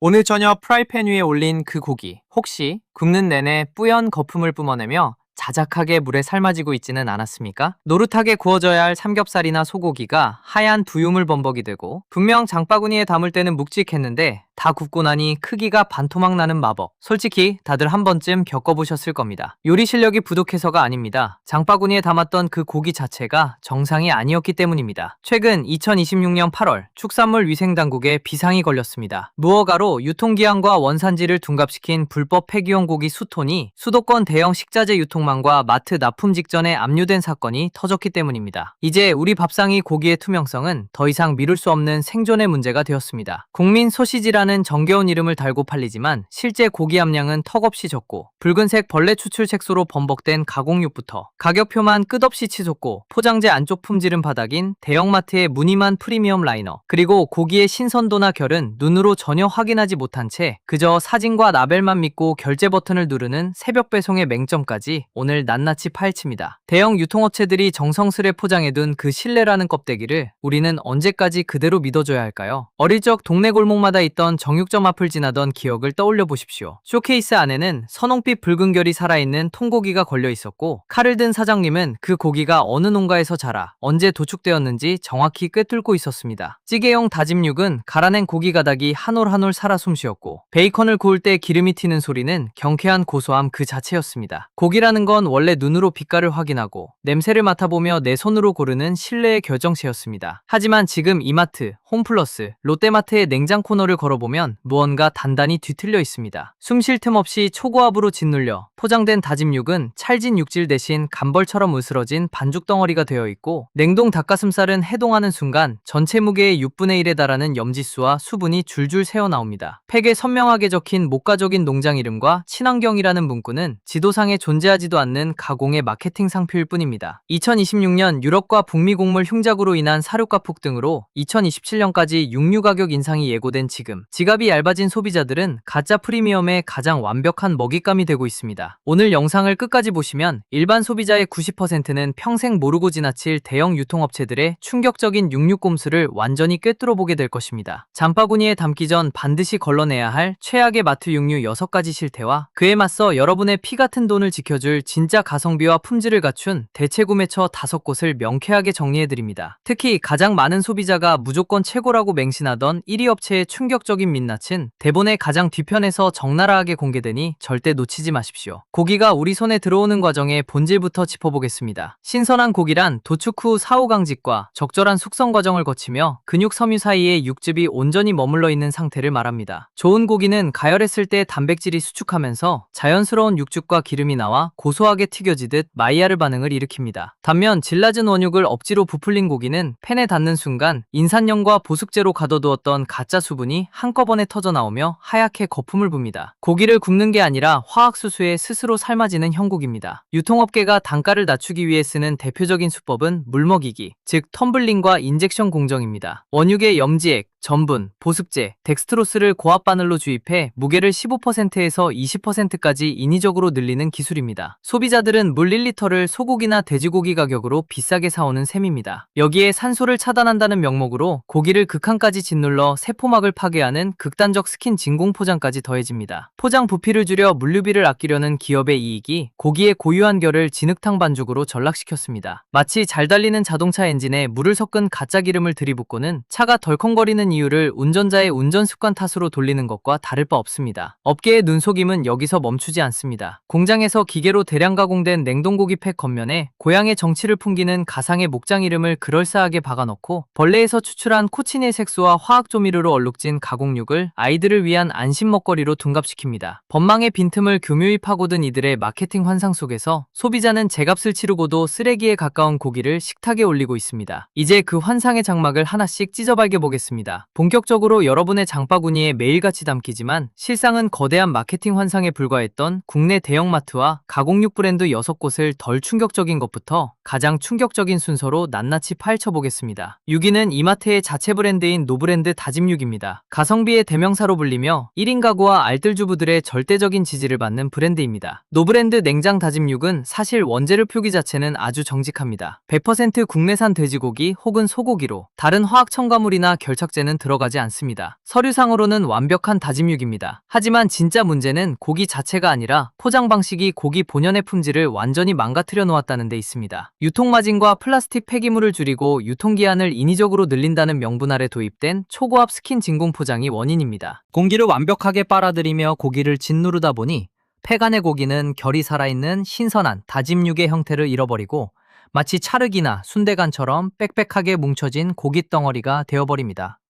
오늘 저녁 프라이팬 위에 올린 그 고기, 혹시 굽는 내내 뿌연 거품을 뿜어내며 자작하게 물에 삶아지고 있지는 않았습니까? 노릇하게 구워져야 할 삼겹살이나 소고기가 하얀 부유물 범벅이 되고, 분명 장바구니에 담을 때는 묵직했는데 다 굽고 나니 크기가 반토막 나는 마법. 솔직히 다들 한 번쯤 겪어보셨을 겁니다. 요리 실력이 부족해서가 아닙니다. 장바구니에 담았던 그 고기 자체가 정상이 아니었기 때문입니다. 최근 2026년 8월 축산물 위생당국에 비상이 걸렸습니다. 무허가로 유통기한과 원산지를 둔갑시킨 불법 폐기용 고기 수톤이 수도권 대형 식자재 유통망과 마트 납품 직전에 압류된 사건이 터졌기 때문입니다. 이제 우리 밥상의 고기의 투명성은 더 이상 미룰 수 없는 생존의 문제가 되었습니다. 국민 소시지라는 정겨운 이름을 달고 팔리지만 실제 고기 함량은 턱없이 적고, 붉은색 벌레 추출 색소로 범벅된 가공육부터 가격표만 끝없이 치솟고 포장재 안쪽 품질은 바닥인 대형마트의 무늬만 프리미엄 라이너, 그리고 고기의 신선도나 결은 눈으로 전혀 확인하지 못한 채 그저 사진과 라벨만 믿고 결제 버튼을 누르는 새벽 배송의 맹점까지 오늘 낱낱이 파헤칩니다. 대형 유통업체들이 정성스레 포장해둔 그 신뢰라는 껍데기를 우리는 언제까지 그대로 믿어줘야 할까요? 어릴 적 동네 골목마다 있던 정육점 앞을 지나던 기억을 떠올려 보십시오. 쇼케이스 안에는 선홍빛 붉은 결이 살아있는 통고기가 걸려 있었고, 칼을 든 사장님은 그 고기가 어느 농가에서 자라 언제 도축되었는지 정확히 꿰뚫고 있었습니다. 찌개용 다짐 육은 갈아낸 고기 가닥이 한 올 한 올 살아 숨쉬었고, 베이컨을 구울 때 기름이 튀는 소리는 경쾌한 고소함 그 자체였습니다. 고기라는 건 원래 눈으로 빛깔을 확인하고 냄새를 맡아보며 내 손으로 고르는 신뢰의 결정체였습니다. 하지만 지금 이마트, 홈플러스, 롯데마트의 냉장 코너를 걸어보면 무언가 단단히 뒤틀려 있습니다. 숨 쉴 틈 없이 초고압으로 짓눌려 포장된 다짐 육은 찰진 육질 대신 감벌처럼 으스러진 반죽 덩어리가 되어 있고, 냉동 닭가슴살은 해동하는 순간 전체 무게의 6분의 1에 달하는 염지수와 수분이 줄줄 새어나옵니다. 팩에 선명하게 적힌 목가적인 농장 이름과 친환경이라는 문구는 지도상에 존재하지도 않는 가공의 마케팅 상표일 뿐입니다. 2026년 유럽과 북미 곡물 흉작으로 인한 사료가 폭등으로 2027년까지 육류 가격 인상이 예고된 지금, 지갑이 얇아진 소비자들은 가짜 프리미엄의 가장 완벽한 먹잇감이 되고 있습니다. 오늘 영상을 끝까지 보시면 일반 소비자의 90%는 평생 모르고 지나칠 대형 유통업체들의 충격적인 육류 꼼수를 완전히 꿰뚫어 보게 될 것입니다. 장바구니에 담기 전 반드시 걸러내야 할 최악의 마트 육류 6가지 실태와 그에 맞서 여러분의 피 같은 돈을 지켜줄 진짜 가성비와 품질을 갖춘 대체 구매처 5곳을 명쾌하게 정리해드립니다. 특히 가장 많은 소비자가 무조건 최고라고 맹신하던 1위 업체의 충격적인 민낯은 대본의 가장 뒤편에서 적나라하게 공개되니 절대 놓치지 마십시오. 고기가 우리 손에 들어오는 과정의 본질부터 짚어보겠습니다. 신선한 고기란 도축 후 사후강직과 적절한 숙성 과정을 거치며 근육 섬유 사이에 육즙이 온전히 머물러 있는 상태를 말합니다. 좋은 고기는 가열했을 때 단백질이 수축하면서 자연스러운 육즙과 기름이 나와 고소하게 튀겨지듯 마이야르 반응을 일으킵니다. 반면 질 낮은 원육을 억지로 부풀린 고기는 팬에 닿는 순간 인산염과 보습제로 가둬두었던 가짜 수분이 한꺼번에 터져나오며 하얗게 거품을 붑니다. 고기를 굽는 게 아니라 화학수수에 스스로 삶아지는 형국입니다. 유통업계가 단가를 낮추기 위해 쓰는 대표적인 수법은 물먹이기, 즉 텀블링과 인젝션 공정입니다. 원육의 염지액, 전분, 보습제, 덱스트로스를 고압 바늘로 주입해 무게를 15%에서 20%까지 인위적으로 늘리는 기술입니다. 소비자들은 물 1리터를 소고기나 돼지고기 가격으로 비싸게 사오는 셈입니다. 여기에 산소를 차단한다는 명목으로 고기를 극한까지 짓눌러 세포막을 파괴하는 극단적 스킨 진공 포장까지 더해집니다. 포장 부피를 줄여 물류비를 아끼려는 기업의 이익이 고기의 고유한 결을 진흙탕 반죽으로 전락시켰습니다. 마치 잘 달리는 자동차 엔진에 물을 섞은 가짜 기름을 들이붓고는 차가 덜컹거리는 이유를 운전자의 운전 습관 탓으로 돌리는 것과 다를 바 없습니다. 업계의 눈속임은 여기서 멈추지 않습니다. 공장에서 기계로 대량 가공된 냉동고기 팩 겉면에 고향의 정치를 풍기는 가상의 목장 이름을 그럴싸하게 박아넣고, 벌레에서 추출한 코치네 색소와 화학조미료로 얼룩진 가공육을 아이들을 위한 안심 먹거리로 둔갑시킵니다. 법망의 빈틈을 교묘히 파고든 이들의 마케팅 환상 속에서 소비자는 제값을 치르고도 쓰레기에 가까운 고기를 식탁에 올리고 있습니다. 이제 그 환상의 장막을 하나씩 찢어발겨 보겠습니다. 본격적으로 여러분의 장바구니에 매일같이 담기지만 실상은 거대한 마케팅 환상에 불과했던 국내 대형마트와 가공육 브랜드 6곳을 덜 충격적인 것부터 가장 충격적인 순서로 낱낱이 파헤쳐보겠습니다. 6위는 이마트의 자체 브랜드인 노브랜드 다짐육입니다. 가성비의 대명사로 불리며 1인 가구와 알뜰주부들의 절대적인 지지를 받는 브랜드입니다. 노브랜드 냉장 다짐육은 사실 원재료 표기 자체는 아주 정직합니다. 100% 국내산 돼지고기 혹은 소고기로 다른 화학 첨가물이나 결착제는 안에는 들어가지 않습니다. 서류상으로는 완벽한 다짐육입니다. 하지만 진짜 문제는 고기 자체가 아니라 포장 방식이 고기 본연의 품질을 완전히 망가뜨려 놓았다는 데 있습니다. 유통마진과 플라스틱 폐기물을 줄이고 유통기한을 인위적으로 늘린다는 명분 아래 도입된 초고압 스킨 진공 포장이 원인입니다. 공기를 완벽하게 빨아들이며 고기를 짓누르다 보니 폐간의 고기는 결이 살아있는 신선한 다짐육의 형태를 잃어버리고 마치 찰흙이나 순대간처럼 빽빽하게 뭉쳐진 고깃 덩어리가 되어버립니다.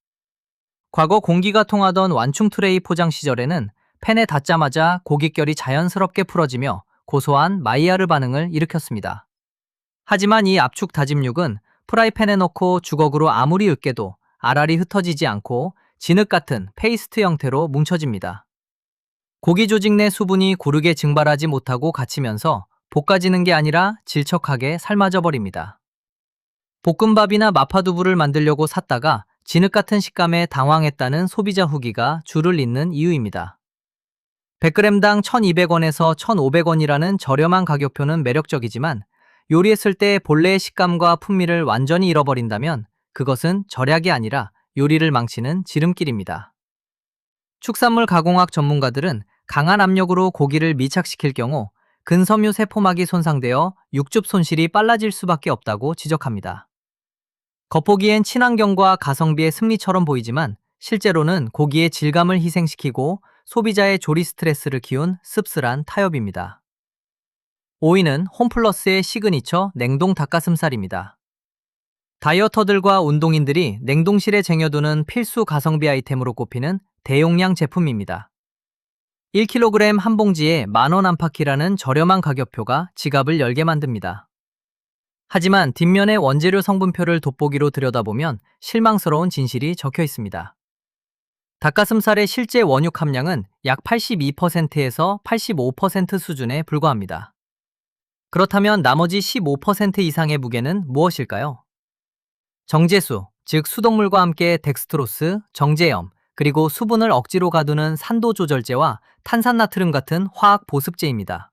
과거 공기가 통하던 완충 트레이 포장 시절에는 팬에 닿자마자 고깃결이 자연스럽게 풀어지며 고소한 마이야르 반응을 일으켰습니다. 하지만 이 압축 다짐육은 프라이팬에 넣고 주걱으로 아무리 으깨도 알알이 흩어지지 않고 진흙 같은 페이스트 형태로 뭉쳐집니다. 고기 조직 내 수분이 고르게 증발하지 못하고 갇히면서 볶아지는 게 아니라 질척하게 삶아져 버립니다. 볶음밥이나 마파두부를 만들려고 샀다가 진흙 같은 식감에 당황했다는 소비자 후기가 줄을 잇는 이유입니다. 100g당 1,200원에서 1,500원이라는 저렴한 가격표는 매력적이지만 요리했을 때 본래의 식감과 풍미를 완전히 잃어버린다면 그것은 절약이 아니라 요리를 망치는 지름길입니다. 축산물 가공학 전문가들은 강한 압력으로 고기를 미착시킬 경우 근섬유 세포막이 손상되어 육즙 손실이 빨라질 수밖에 없다고 지적합니다. 겉보기엔 친환경과 가성비의 승리처럼 보이지만 실제로는 고기의 질감을 희생시키고 소비자의 조리 스트레스를 키운 씁쓸한 타협입니다. 5위는 홈플러스의 시그니처 냉동 닭가슴살입니다. 다이어터들과 운동인들이 냉동실에 쟁여두는 필수 가성비 아이템으로 꼽히는 대용량 제품입니다. 1kg 한 봉지에 만원 안팎이라는 저렴한 가격표가 지갑을 열게 만듭니다. 하지만 뒷면의 원재료 성분표를 돋보기로 들여다보면 실망스러운 진실이 적혀 있습니다. 닭가슴살의 실제 원육 함량은 약 82%에서 85% 수준에 불과합니다. 그렇다면 나머지 15% 이상의 무게는 무엇일까요? 정제수, 즉 수돗물과 함께 덱스트로스, 정제염, 그리고 수분을 억지로 가두는 산도 조절제와 탄산나트륨 같은 화학 보습제입니다.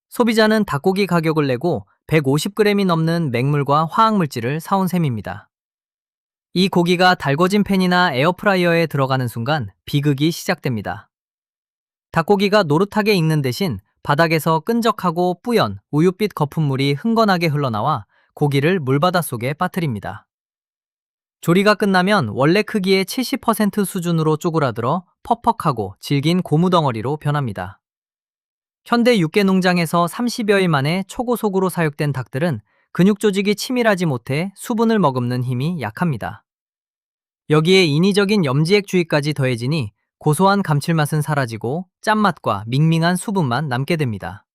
소비자는 닭고기 가격을 내고 150g이 넘는 맹물과 화학물질을 사온 셈입니다. 이 고기가 달궈진 팬이나 에어프라이어에 들어가는 순간 비극이 시작됩니다. 닭고기가 노릇하게 익는 대신 바닥에서 끈적하고 뿌연 우윳빛 거품물이 흥건하게 흘러나와 고기를 물바다 속에 빠뜨립니다. 조리가 끝나면 원래 크기의 70% 수준으로 쪼그라들어 퍽퍽하고 질긴 고무덩어리로 변합니다. 현대 육개 농장에서 30여일 만에 초고속으로 사육된 닭들은 근육 조직이 치밀하지 못해 수분을 머금는 힘이 약합니다. 여기에 인위적인 염지액 주의까지 더해지니 고소한 감칠맛은 사라지고 짠맛과 밍밍한 수분만 남게 됩니다.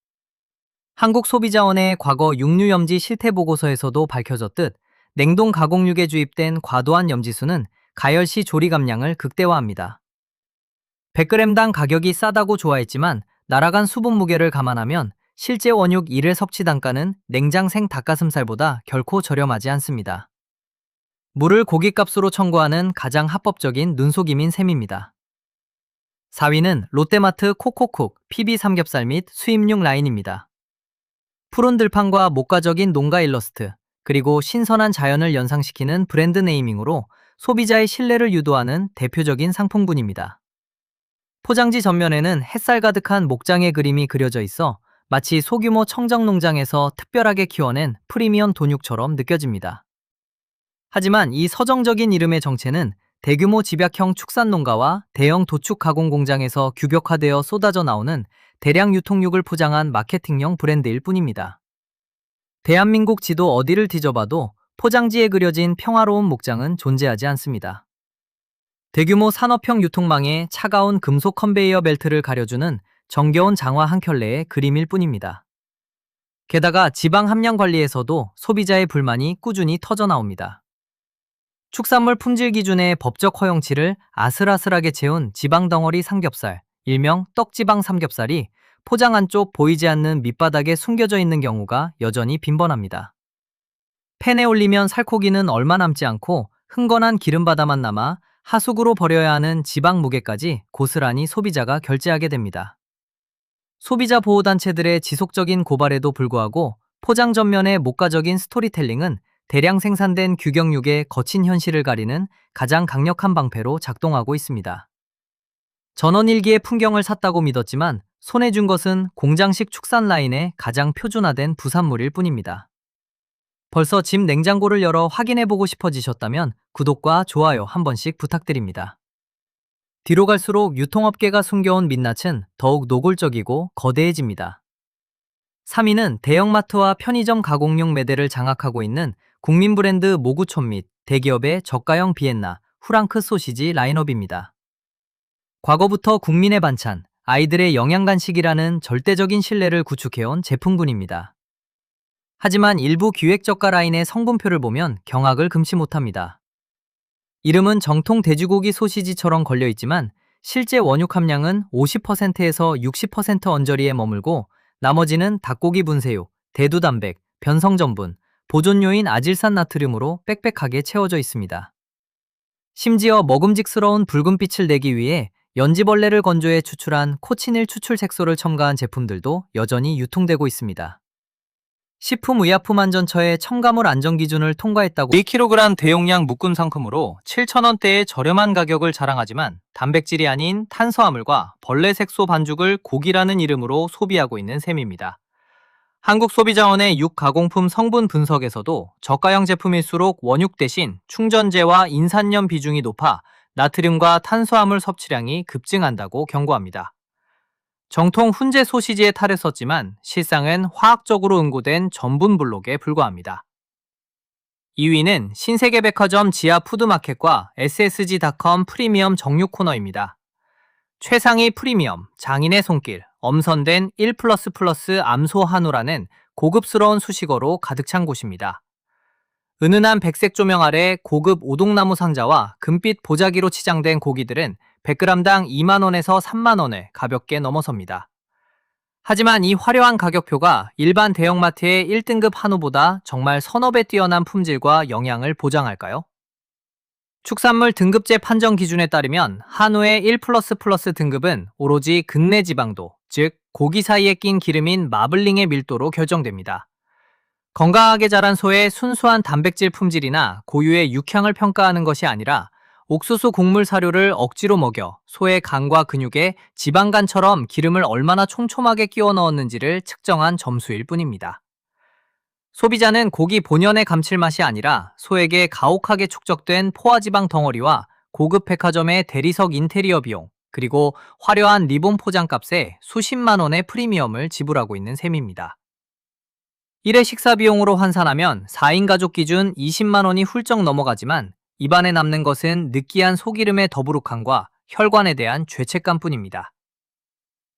한국소비자원의 과거 육류염지 실태보고서에서도 밝혀졌듯 냉동 가공육에 주입된 과도한 염지수는 가열시 조리 감량을 극대화합니다. 100g당 가격이 싸다고 좋아했지만 날아간 수분 무게를 감안하면 실제 원육 1회 섭취 단가는 냉장 생 닭가슴살보다 결코 저렴하지 않습니다. 물을 고깃값으로 청구하는 가장 합법적인 눈속임인 셈입니다. 4위는 롯데마트 코코쿡 PB 삼겹살 및 수입육 라인입니다. 푸른 들판과 목가적인 농가 일러스트, 그리고 신선한 자연을 연상시키는 브랜드 네이밍으로 소비자의 신뢰를 유도하는 대표적인 상품군입니다. 포장지 전면에는 햇살 가득한 목장의 그림이 그려져 있어 마치 소규모 청정농장에서 특별하게 키워낸 프리미엄 돈육처럼 느껴집니다. 하지만 이 서정적인 이름의 정체는 대규모 집약형 축산농가와 대형 도축 가공 공장에서 규격화되어 쏟아져 나오는 대량 유통육을 포장한 마케팅용 브랜드일 뿐입니다. 대한민국 지도 어디를 뒤져봐도 포장지에 그려진 평화로운 목장은 존재하지 않습니다. 대규모 산업형 유통망에 차가운 금속 컨베이어 벨트를 가려주는 정겨운 장화 한 켤레의 그림일 뿐입니다. 게다가 지방 함량 관리에서도 소비자의 불만이 꾸준히 터져나옵니다. 축산물 품질 기준의 법적 허용치를 아슬아슬하게 채운 지방 덩어리 삼겹살, 일명 떡지방 삼겹살이 포장 안쪽 보이지 않는 밑바닥에 숨겨져 있는 경우가 여전히 빈번합니다. 팬에 올리면 살코기는 얼마 남지 않고 흥건한 기름바다만 남아 하수구로 버려야 하는 지방 무게까지 고스란히 소비자가 결제하게 됩니다. 소비자 보호단체들의 지속적인 고발에도 불구하고 포장 전면의 목가적인 스토리텔링은 대량 생산된 규격육의 거친 현실을 가리는 가장 강력한 방패로 작동하고 있습니다. 전원일기의 풍경을 샀다고 믿었지만 손에 준 것은 공장식 축산 라인의 가장 표준화된 부산물일 뿐입니다. 벌써 집 냉장고를 열어 확인해보고 싶어지셨다면 구독과 좋아요 한 번씩 부탁드립니다. 뒤로 갈수록 유통업계가 숨겨온 민낯은 더욱 노골적이고 거대해집니다. 3위는 대형마트와 편의점 가공용 매대를 장악하고 있는 국민 브랜드 모구촌 및 대기업의 저가형 비엔나, 후랑크 소시지 라인업입니다. 과거부터 국민의 반찬, 아이들의 영양간식이라는 절대적인 신뢰를 구축해온 제품군입니다. 하지만 일부 기획저가 라인의 성분표를 보면 경악을 금치 못합니다. 이름은 정통 돼지고기 소시지처럼 걸려있지만 실제 원육 함량은 50%에서 60% 언저리에 머물고 나머지는 닭고기 분쇄육, 대두단백, 변성전분, 보존요인 아질산 나트륨으로 빽빽하게 채워져 있습니다. 심지어 먹음직스러운 붉은빛을 내기 위해 연지벌레를 건조해 추출한 코치닐 추출 색소를 첨가한 제품들도 여전히 유통되고 있습니다. 식품의약품안전처의 첨가물 안전기준을 통과했다고 2kg 대용량 묶음 상품으로 7,000원대의 저렴한 가격을 자랑하지만 단백질이 아닌 탄수화물과 벌레 색소 반죽을 고기라는 이름으로 소비하고 있는 셈입니다. 한국소비자원의 육가공품 성분 분석에서도 저가형 제품일수록 원육 대신 충전재와 인산염 비중이 높아 나트륨과 탄수화물 섭취량이 급증한다고 경고합니다. 정통 훈제 소시지에 탈을 썼지만 실상은 화학적으로 응고된 전분 블록에 불과합니다. 2위는 신세계백화점 지하 푸드마켓과 SSG닷컴 프리미엄 정육 코너입니다. 최상위 프리미엄, 장인의 손길, 엄선된 1++ 암소 한우라는 고급스러운 수식어로 가득 찬 곳입니다. 은은한 백색 조명 아래 고급 오동나무 상자와 금빛 보자기로 치장된 고기들은 100g당 2만원에서 3만원을 가볍게 넘어섭니다. 하지만 이 화려한 가격표가 일반 대형마트의 1등급 한우보다 정말 서너 배 뛰어난 품질과 영양을 보장할까요? 축산물 등급제 판정 기준에 따르면 한우의 1++ 등급은 오로지 극내 지방도, 즉 고기 사이에 낀 기름인 마블링의 밀도로 결정됩니다. 건강하게 자란 소의 순수한 단백질 품질이나 고유의 육향을 평가하는 것이 아니라 옥수수 곡물 사료를 억지로 먹여 소의 간과 근육에 지방간처럼 기름을 얼마나 촘촘하게 끼워 넣었는지를 측정한 점수일 뿐입니다. 소비자는 고기 본연의 감칠맛이 아니라 소에게 가혹하게 축적된 포화지방 덩어리와 고급 백화점의 대리석 인테리어 비용, 그리고 화려한 리본 포장값에 수십만 원의 프리미엄을 지불하고 있는 셈입니다. 1회 식사 비용으로 환산하면 4인 가족 기준 20만 원이 훌쩍 넘어가지만 입안에 남는 것은 느끼한 소기름의 더부룩함과 혈관에 대한 죄책감뿐입니다.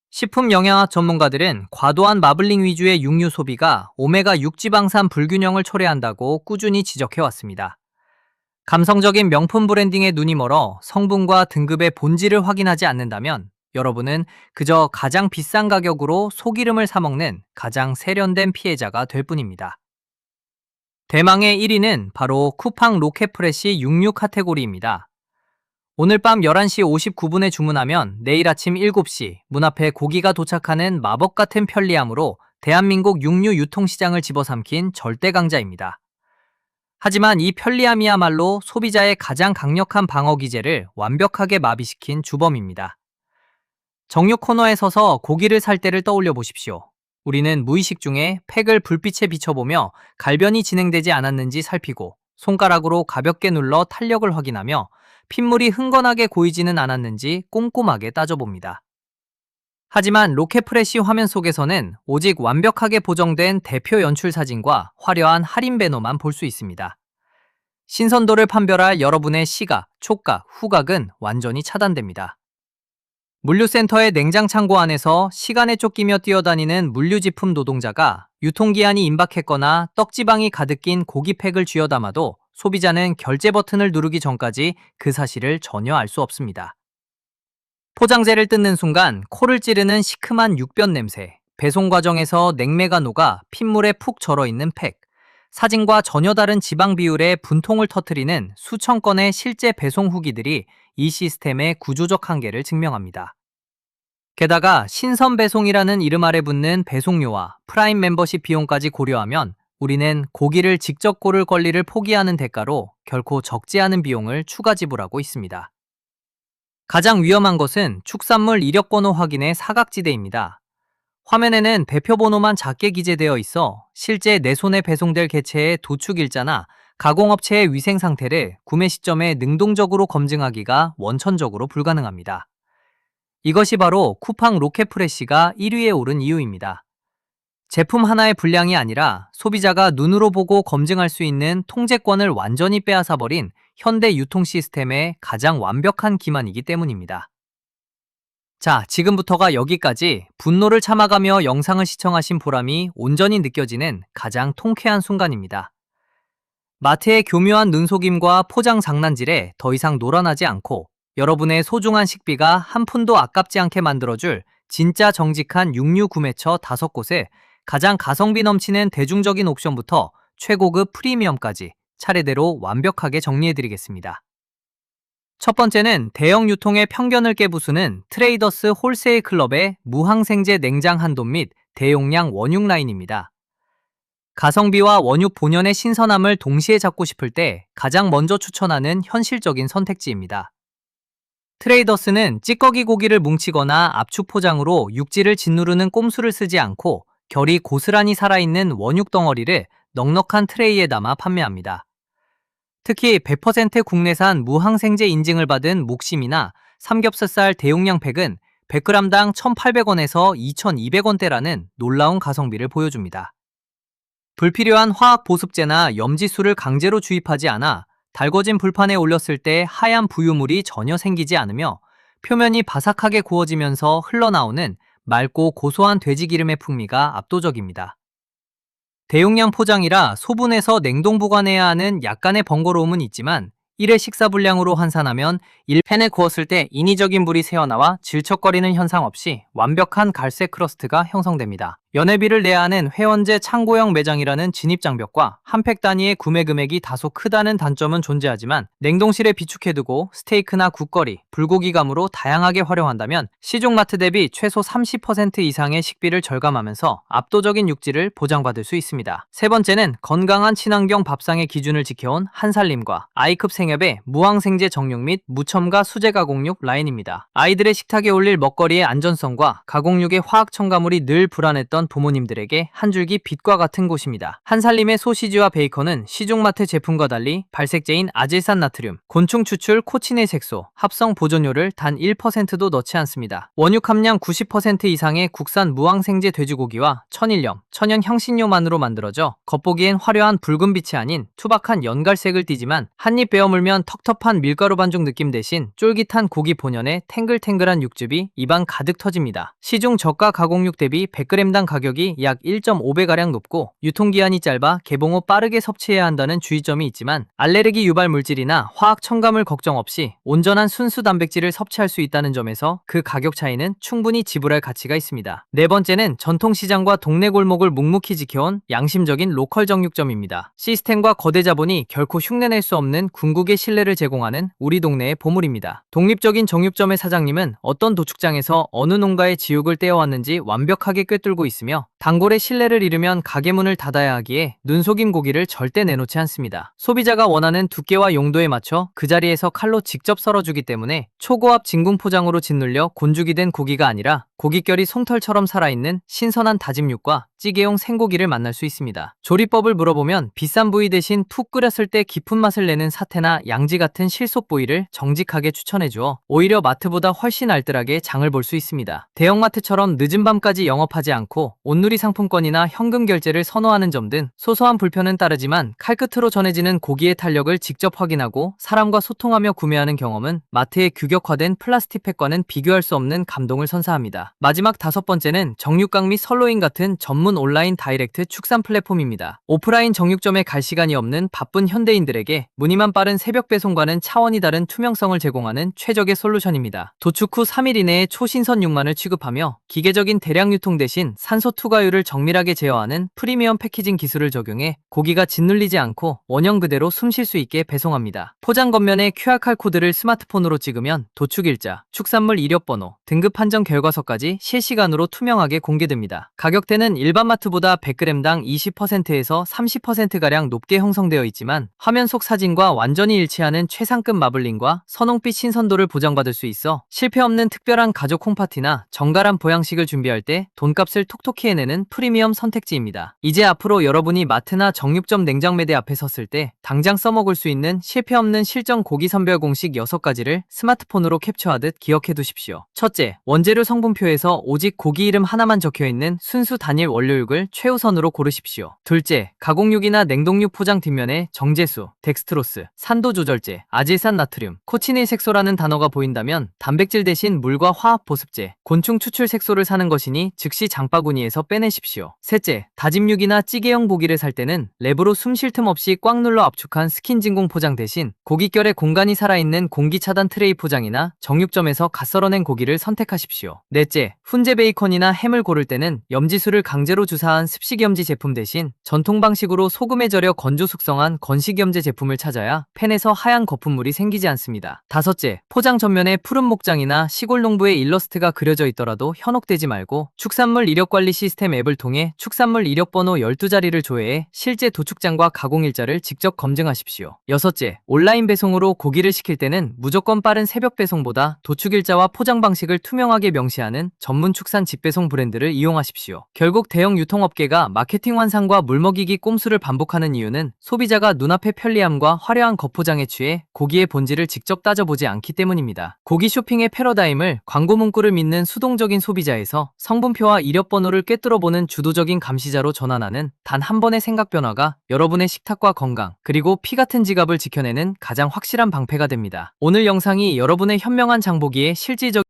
식품 영양학 전문가들은 과도한 마블링 위주의 육류 소비가 오메가6 지방산 불균형을 초래한다고 꾸준히 지적해왔습니다. 감성적인 명품 브랜딩에 눈이 멀어 성분과 등급의 본질을 확인하지 않는다면 여러분은 그저 가장 비싼 가격으로 소기름을 사먹는 가장 세련된 피해자가 될 뿐입니다. 대망의 1위는 바로 쿠팡 로켓프레시 육류 카테고리입니다. 오늘 밤 11시 59분에 주문하면 내일 아침 7시 문 앞에 고기가 도착하는 마법 같은 편리함으로 대한민국 육류 유통시장을 집어삼킨 절대 강자입니다. 하지만 이 편리함이야말로 소비자의 가장 강력한 방어 기제를 완벽하게 마비시킨 주범입니다. 정육 코너에 서서 고기를 살 때를 떠올려 보십시오. 우리는 무의식 중에 팩을 불빛에 비춰보며 갈변이 진행되지 않았는지 살피고 손가락으로 가볍게 눌러 탄력을 확인하며 핏물이 흥건하게 고이지는 않았는지 꼼꼼하게 따져봅니다. 하지만 로켓프레시 화면 속에서는 오직 완벽하게 보정된 대표 연출 사진과 화려한 할인 배너만 볼 수 있습니다. 신선도를 판별할 여러분의 시각, 촉각, 후각은 완전히 차단됩니다. 물류센터의 냉장 창고 안에서 시간에 쫓기며 뛰어다니는 물류지품 노동자가 유통기한이 임박했거나 떡지방이 가득 낀 고기팩을 쥐어담아도 소비자는 결제 버튼을 누르기 전까지 그 사실을 전혀 알 수 없습니다. 포장재를 뜯는 순간 코를 찌르는 시큼한 육변 냄새, 배송 과정에서 냉매가 녹아 핏물에 푹 절어있는 팩, 사진과 전혀 다른 지방 비율의 분통을 터뜨리는 수천 건의 실제 배송 후기들이 이 시스템의 구조적 한계를 증명합니다. 게다가 신선 배송이라는 이름 아래 붙는 배송료와 프라임 멤버십 비용까지 고려하면 우리는 고기를 직접 고를 권리를 포기하는 대가로 결코 적지 않은 비용을 추가 지불하고 있습니다. 가장 위험한 것은 축산물 이력번호 확인의 사각지대입니다. 화면에는 배표 번호만 작게 기재되어 있어 실제 내 손에 배송될 개체의 도축 일자나 가공업체의 위생 상태를 구매 시점에 능동적으로 검증하기가 원천적으로 불가능합니다. 이것이 바로 쿠팡 로켓프레시가 1위에 오른 이유입니다. 제품 하나의 분량이 아니라 소비자가 눈으로 보고 검증할 수 있는 통제권을 완전히 빼앗아버린 현대 유통 시스템의 가장 완벽한 기반이기 때문입니다. 자, 지금부터가 여기까지 분노를 참아가며 영상을 시청하신 보람이 온전히 느껴지는 가장 통쾌한 순간입니다. 마트의 교묘한 눈속임과 포장 장난질에 더 이상 놀아나지 않고 여러분의 소중한 식비가 한 푼도 아깝지 않게 만들어줄 진짜 정직한 육류 구매처 5곳에 가장 가성비 넘치는 대중적인 옵션부터 최고급 프리미엄까지 차례대로 완벽하게 정리해드리겠습니다. 첫 번째는 대형 유통의 편견을 깨부수는 트레이더스 홀세일 클럽의 무항생제 냉장 한돈 및 대용량 원육 라인입니다. 가성비와 원육 본연의 신선함을 동시에 잡고 싶을 때 가장 먼저 추천하는 현실적인 선택지입니다. 트레이더스는 찌꺼기 고기를 뭉치거나 압축 포장으로 육질을 짓누르는 꼼수를 쓰지 않고 결이 고스란히 살아있는 원육 덩어리를 넉넉한 트레이에 담아 판매합니다. 특히 100% 국내산 무항생제 인증을 받은 목심이나 삼겹살 대용량 팩은 100g당 1,800원에서 2,200원대라는 놀라운 가성비를 보여줍니다. 불필요한 화학 보습제나 염지수를 강제로 주입하지 않아 달궈진 불판에 올렸을 때 하얀 부유물이 전혀 생기지 않으며 표면이 바삭하게 구워지면서 흘러나오는 맑고 고소한 돼지기름의 풍미가 압도적입니다. 대용량 포장이라 소분해서 냉동 보관해야 하는 약간의 번거로움은 있지만 1회 식사 분량으로 환산하면 1팬에 구웠을 때 인위적인 불이 새어나와 질척거리는 현상 없이 완벽한 갈색 크러스트가 형성됩니다. 연회비를 내야 하는 회원제 창고형 매장이라는 진입장벽과 한 팩 단위의 구매 금액이 다소 크다는 단점은 존재하지만 냉동실에 비축해두고 스테이크나 국거리, 불고기감으로 다양하게 활용한다면 시중마트 대비 최소 30% 이상의 식비를 절감하면서 압도적인 육질을 보장받을 수 있습니다. 세 번째는 건강한 친환경 밥상의 기준을 지켜온 한살림과 아이급 생협의 무항생제 정육 및 무첨가 수제 가공육 라인입니다. 아이들의 식탁에 올릴 먹거리의 안전성과 가공육의 화학 첨가물이 늘 불안했던 부모님들에게 한 줄기 빛과 같은 곳입니다. 한살림의 소시지와 베이컨은 시중마트 제품과 달리 발색제인 아질산 나트륨, 곤충 추출 코치네 색소, 합성 보존료를 단 1%도 넣지 않습니다. 원육 함량 90% 이상의 국산 무항생제 돼지고기와 천일염, 천연 향신료만으로 만들어져 겉보기엔 화려한 붉은 빛이 아닌 투박한 연갈색을 띠지만 한입 베어 물면 텁텁한 밀가루 반죽 느낌 대신 쫄깃한 고기 본연의 탱글탱글한 육즙이 입안 가득 터집니다. 시중 저가 가공육 대비 100g당 가격이 약 1.5배가량 높고 유통기한이 짧아 개봉 후 빠르게 섭취해야 한다는 주의점이 있지만 알레르기 유발 물질이나 화학 첨가물 걱정 없이 온전한 순수 단백질을 섭취할 수 있다는 점에서 그 가격 차이는 충분히 지불할 가치가 있습니다. 네 번째는 전통시장과 동네 골목을 묵묵히 지켜온 양심적인 로컬 정육점입니다. 시스템과 거대 자본이 결코 흉내낼 수 없는 궁극의 신뢰를 제공하는 우리 동네의 보물입니다. 독립적인 정육점의 사장님은 어떤 도축장에서 어느 농가의 지육을 떼어왔는지 완벽하게 꿰뚫고 있으며 단골의 신뢰를 잃으면 가게 문을 닫아야 하기에 눈속임 고기를 절대 내놓지 않습니다. 소비자가 원하는 두께와 용도에 맞춰 그 자리에서 칼로 직접 썰어주기 때문에 초고압 진공 포장으로 짓눌려 곤죽이 된 고기가 아니라 고깃결이 솜털처럼 살아있는 신선한 다짐육과 찌개용 생고기를 만날 수 있습니다. 조리법을 물어보면 비싼 부위 대신 푹 끓였을 때 깊은 맛을 내는 사태나 양지 같은 실속 부위를 정직하게 추천해주어 오히려 마트보다 훨씬 알뜰하게 장을 볼 수 있습니다. 대형마트처럼 늦은 밤까지 영업하지 않고 온누리 상품권이나 현금 결제를 선호하는 점 등 소소한 불편은 따르지만 칼끝으로 전해지는 고기의 탄력을 직접 확인하고 사람과 소통하며 구매하는 경험은 마트의 규격화된 플라스틱 팩과는 비교할 수 없는 감동을 선사합니다. 마지막 다섯 번째는 정육각 및 설로인 같은 전문 온라인 다이렉트 축산 플랫폼입니다. 오프라인 정육점에 갈 시간이 없는 바쁜 현대인들에게 무늬만 빠른 새벽 배송과는 차원이 다른 투명성을 제공하는 최적의 솔루션입니다. 도축 후 3일 이내에 초신선 육만을 취급하며 기계적인 대량 유통 대신 산소 투과 과유를 정밀하게 제어하는 프리미엄 패키징 기술을 적용해 고기가 짓눌리지 않고 원형 그대로 숨 쉴 수 있게 배송합니다. 포장 겉면에 QR 코드를 스마트폰으로 찍으면 도축일자, 축산물 이력번호, 등급 판정 결과서까지 실시간으로 투명하게 공개됩니다. 가격대는 일반 마트보다 100g당 20%에서 30%가량 높게 형성되어 있지만 화면 속 사진과 완전히 일치하는 최상급 마블링과 선홍빛 신선도를 보장받을 수 있어 실패 없는 특별한 가족 홈파티나 정갈한 보양식을 준비할 때 돈값을 톡톡히 해내는 프리미엄 선택지입니다. 이제 앞으로 여러분이 마트나 정육점 냉장매대 앞에 섰을 때 당장 써먹을 수 있는 실패 없는 실전 고기 선별 공식 6가지를 스마트폰으로 캡처하듯 기억해 두십시오. 첫째, 원재료 성분표에서 오직 고기 이름 하나만 적혀있는 순수 단일 원료육을 최우선으로 고르십시오. 둘째, 가공육이나 냉동육 포장 뒷면에 정제수, 덱스트로스, 산도 조절제, 아질산 나트륨, 코치닐 색소라는 단어가 보인다면 단백질 대신 물과 화학 보습제, 곤충 추출 색소를 사는 것이니 즉시 장바구니에서 빼내십시오. 셋째, 다짐육이나 찌개용 고기를 살 때는 랩으로 숨 쉴 틈 없이 꽉 눌러 압축한 스킨 진공 포장 대신 고깃결에 공간이 살아있는 공기 차단 트레이 포장이나 정육점에서 갓 썰어낸 고기를 선택하십시오. 넷째, 훈제 베이컨이나 햄을 고를 때는 염지수를 강제로 주사한 습식염지 제품 대신 전통 방식으로 소금에 절여 건조 숙성한 건식염제 제품을 찾아야 팬에서 하얀 거품물이 생기지 않습니다. 다섯째, 포장 전면에 푸른 목장이나 시골 농부의 일러스트가 그려져 있더라도 현혹되지 말고 축산물 이력 관리 시스템 앱을 통해 축산물 이력 번호 12자리를 조회해 실제 도축장과 가공일자를 직접 검증하십시오. 여섯째, 온라인 배송으로 고기를 시킬 때는 무조건 빠른 새벽 배송보다 도축일자와 포장 방식을 투명하게 명시하는 전문 축산 직배송 브랜드를 이용하십시오. 결국 대형 유통업계가 마케팅 환상과 물먹이기 꼼수를 반복하는 이유는 소비자가 눈앞의 편리함과 화려한 겉포장에 취해 고기의 본질을 직접 따져보지 않기 때문입니다. 고기 쇼핑의 패러다임을 광고 문구를 믿는 수동적인 소비자에서 성분표와 이력번호를 꿰뚫어보는 주도적인 감시자로 전환하는 단 한 번의 생각 변화가 여러분의 식탁과 건강, 그리고 피 같은 지갑을 지켜내는 가장 확실한 방패가 됩니다. 오늘 영상이 여러분의 현명한 장보기에 실질적